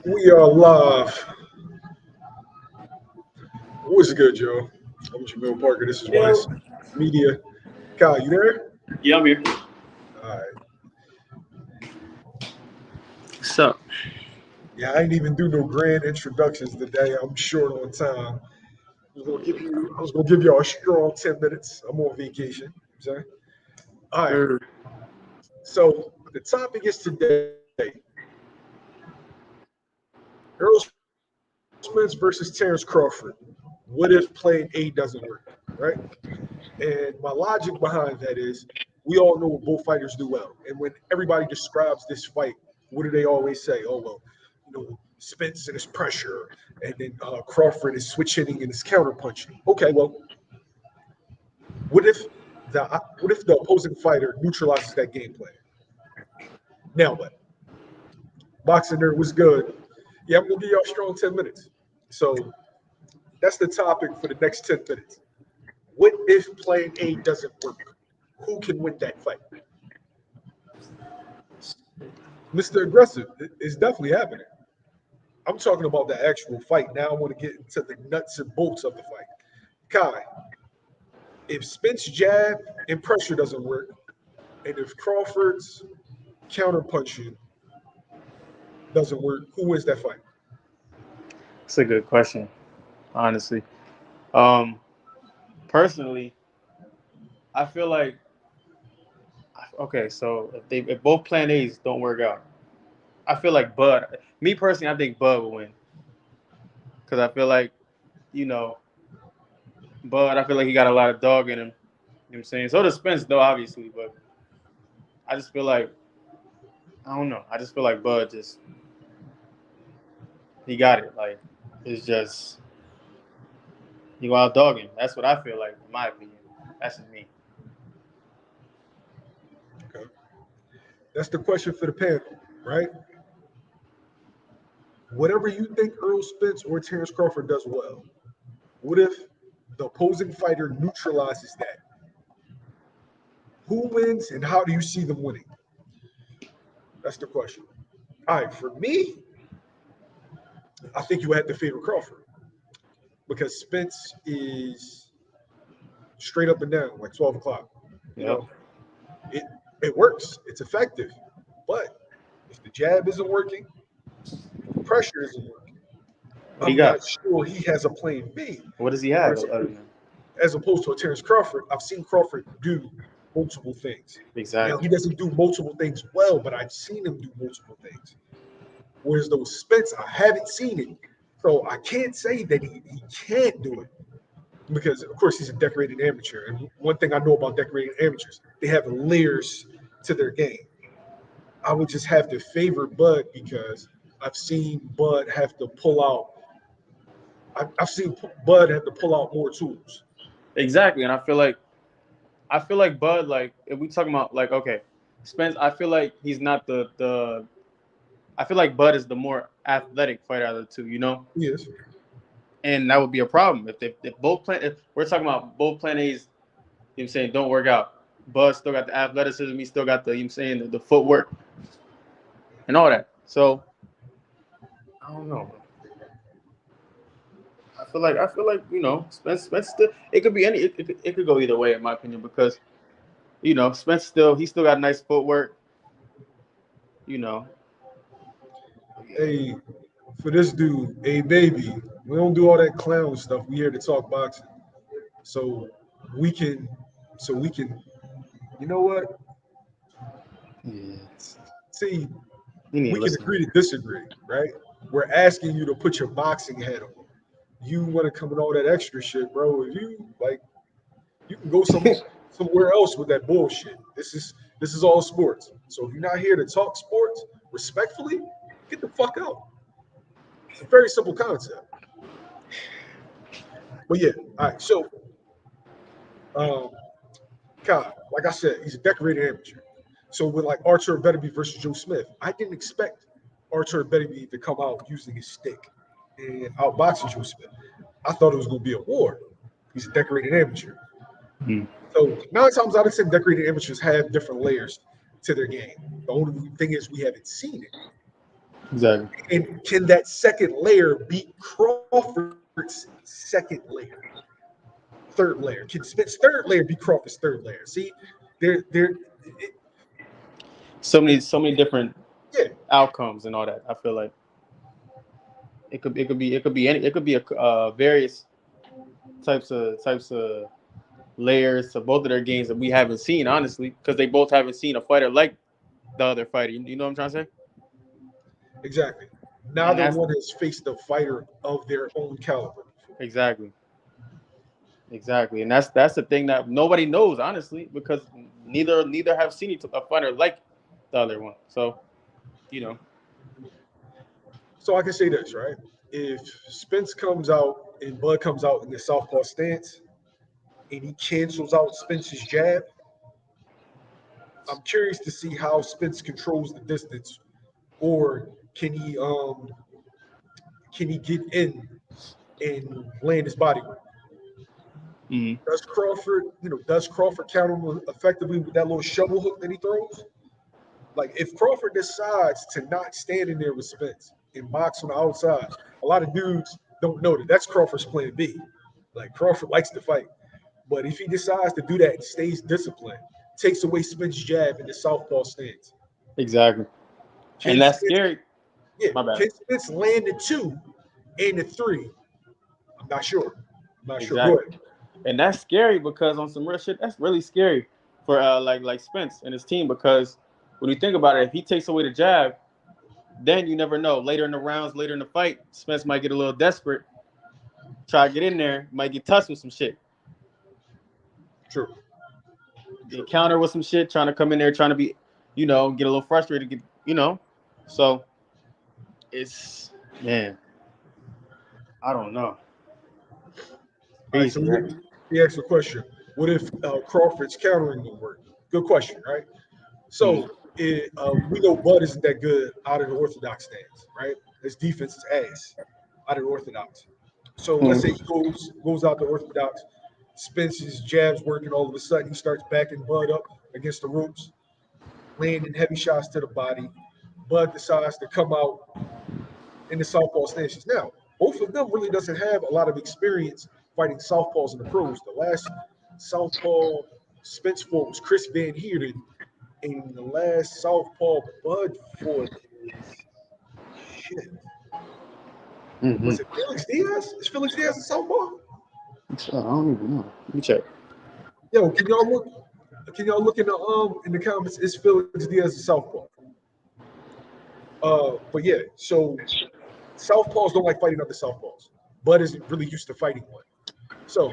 We are live. What's good, Joe? I'm Jamil Parker. This is Yo. Wise Media. Kyle, you there? Yeah, I'm here. All right. What's up? Yeah, I ain't even do no grand introductions today. I'm short on time. I was gonna give y'all a strong 10 minutes. I'm on vacation. You know what I'm saying? All right. So the topic is today. Errol Spence versus Terence Crawford. What if plan A doesn't work? Right? And my logic behind that is we all know what both fighters do well. And when everybody describes this fight, what do they always say? Oh, well, Spence and his pressure, and then Crawford is switch hitting and his counter punching. Okay, well, what if the opposing fighter neutralizes that game plan? Now what? Boxing nerd was good. Yeah, I'm gonna give y'all a strong 10 minutes. So that's the topic for the next 10 minutes. What if plan A doesn't work? Who can win that fight? Mr. Aggressive, it's definitely happening. I'm talking about the actual fight. Now I want to get into the nuts and bolts of the fight. Kai, if Spence jab and pressure doesn't work, and if Crawford's counter punching doesn't work, who wins that fight? That's a good question, honestly. Um, Personally, I feel like so if both plan A's don't work out, I feel like Bud. Me personally, I think Bud will win because I feel like you know Bud. I feel like he got a lot of dog in him. You know what I'm saying? So does Spence, though, obviously, but I just feel like I don't know. I just feel like Bud just he got it. Like it's just you out dogging. That's what I feel like, in my opinion. That's just me. Okay. That's the question for the panel, right? Whatever you think Errol Spence or Terence Crawford does well, what if the opposing fighter neutralizes that? Who wins and how do you see them winning? That's the question. All right, for me, I think you had to favor Crawford because Spence is straight up and down, like 12 o'clock. You Yep. know, it it works, it's effective. But if the jab isn't working, if the pressure isn't working, What do you I'm not got? sure he has a plan B. What does he have? Whereas as opposed to a Terence Crawford, I've seen Crawford do multiple things. Now he Exactly. doesn't do multiple things well, but I've seen him do multiple things. Whereas those Spence, I haven't seen it. So I can't say that he can't do it. Because of course he's a decorated amateur. And one thing I know about decorated amateurs, they have layers to their game. I would just have to favor Bud because I've seen Bud have to pull out. I've seen Bud have to pull out more tools. Exactly. And I feel like Bud, like if we talking about like okay, Spence, I feel like he's not the I feel like Bud is the more athletic fighter out of the two. Yes. And that would be a problem if we're talking about both plan A's, you know what I'm saying, don't work out. Bud still got the athleticism, he still got the saying the footwork and all that. So I don't know. I feel like Spence still it could be it could go either way in my opinion because Spence he still got nice footwork. You know, Hey, for this dude, hey baby, we don't do all that clown stuff. We here to talk boxing. So we can so we can, you know what? yeah, See, you need to we can listen. agree to disagree, right? We're asking you to put your boxing hat on. You want to come and all that extra shit, bro. If you like, you can go somewhere else with that bullshit. This is all sports. So if you're not here to talk sports respectfully, get the fuck out. It's a very simple concept. But yeah, all right. So, um, Kyle, like I said, he's a decorated amateur. So with like Artur Beterbiev versus Joe Smith, I didn't expect Artur Beterbiev to come out using his stick and outboxing Joe Smith. I thought it was going to be a war. He's a decorated amateur. Mm. So 9 times out of 10, decorated amateurs have different layers to their game. The only thing is we haven't seen it. Exactly. And can that second layer beat Crawford's second layer, third layer? Can Spence' third layer beat Crawford's third layer? See, they're it, So many different yeah, outcomes and all that. I feel like it could be a various types of layers to both of their games that we haven't seen, honestly, because they both haven't seen a fighter like the other fighter. You know what I'm trying to say? exactly. And Neither that's one has faced a fighter of their own caliber before. exactly, exactly, and that's the thing that nobody knows, honestly, because neither have seen a fighter like the other one. So you know, So I can say this, right? If Spence comes out and Bud comes out in the southpaw stance and he cancels out Spence's jab, I'm curious to see how Spence controls the distance, or can he get in and land his body work? mm, Does Crawford counter him effectively with that little shovel hook that he throws? Like if Crawford decides to not stand in there with Spence and box on the outside, a lot of dudes don't know that that's Crawford's plan B. Like Crawford likes to fight, but if he decides to do that and stays disciplined, takes away Spence's jab in the southpaw stance, exactly, and can that's Spence, scary. yeah, My bad. can Spence land the two and the three? I'm not sure. I'm not sure. Go Exactly. ahead. And that's scary because on some real shit, that's really scary for like Spence and his team because when you think about it, if he takes away the jab, then you never know. Later in the rounds, later in the fight, Spence might get a little desperate, try to get in there, might get touched with some shit, True. get True. counter with some shit, trying to come in there, trying to be, get a little frustrated, get. So it's man, I don't know, All right. So crazy, right? let me ask a question. What if Crawford's countering don't work? Good question, right? Mm, We know Bud isn't that good out of the orthodox stance, right? His defense is ass out of the orthodox. So let's say mm, he goes out the orthodox, spins his jabs working. All of a sudden, he starts backing Bud up against the ropes, landing heavy shots to the body. Bud decides to come out in the southpaw stances. Now, both of them really doesn't have a lot of experience fighting southpaws in the pros. The last southpaw Spence fought was Chris Van Heerden, and the last southpaw Bud fought is shit. mm-hmm. Was it Felix Diaz? Is Felix Diaz a southpaw? So, I don't even know. Let me check. Yo, can y'all look? Can y'all look in the comments? Is Felix Diaz a southpaw? But yeah, so southpaws don't like fighting other southpaws. Bud isn't really used to fighting one. So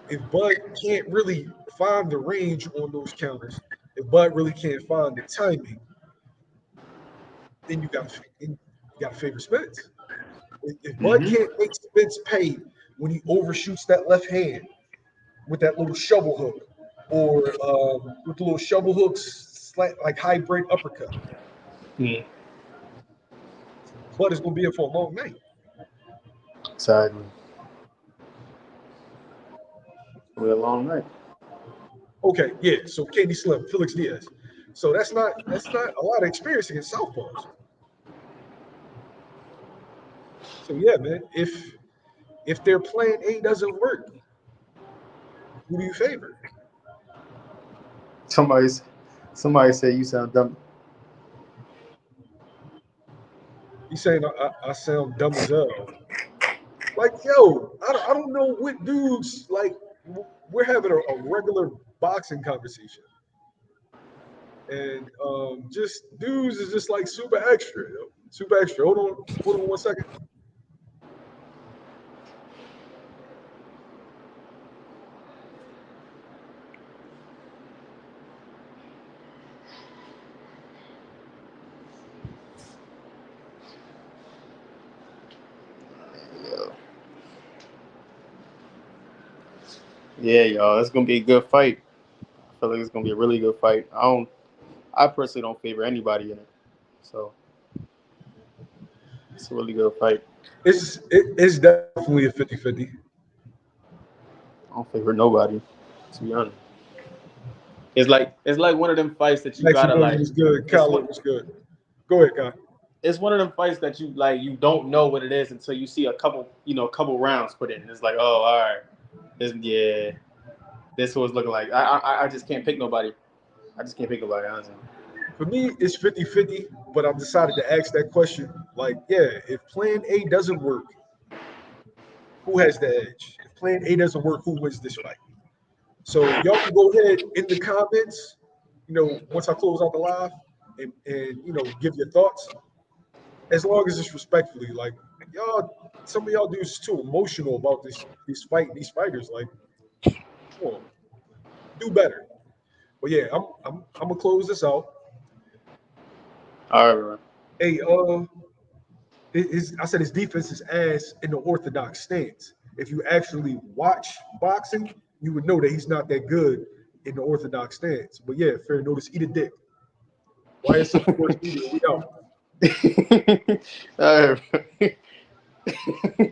if Bud can't really find the range on those counters, if Bud really can't find the timing, then you got to favor Spence. If Bud Mm-hmm. can't make Spence pay when he overshoots that left hand with that little shovel hook, or with the little shovel hooks, like hybrid uppercut, Mm, Bud is going to be in for a long night. exactly. With a long night. Okay, yeah. So Katie Slim, Felix Diaz. So that's not a lot of experience against southpaws. So yeah, man. If their plan A doesn't work, who do you favor? Somebody's somebody said you sound dumb. You saying I sound dumb as hell? Like yo, I don't know what dudes like. We're having a regular boxing conversation, and just dudes is just like super extra, yo. Super extra. Hold on 1 second. Yeah, y'all, it's gonna be a good fight. I feel like it's gonna be a really good fight. I personally don't favor anybody in it, so it's a really good fight. It's definitely a 50-50. I don't favor nobody, to be honest. It's like one of them fights that you Maxie gotta Williams like. was good. It's Khaled one. was good. Go ahead, guy. it's one of them fights that you don't know what it is until you see a couple rounds put in. And it's like, oh, all right, this was looking like. I just can't pick nobody. I just can't pick nobody, honestly. For me, it's 50-50, but I've decided to ask that question. Like, yeah, if plan A doesn't work, who has the edge? If plan A doesn't work, who wins this fight? So y'all can go ahead in the comments, once I close out the live and give your thoughts, as long as it's respectfully. Like, some of y'all dudes too emotional about these fighters. Like, come on, do better. But yeah, I'm gonna close this out. All right, bro. Hey, I said his defense is ass in the orthodox stance. If you actually watch boxing, you would know that he's not that good in the orthodox stance. But yeah, fair notice, eat a dick. YSL Sports Media, we out. All right, bro.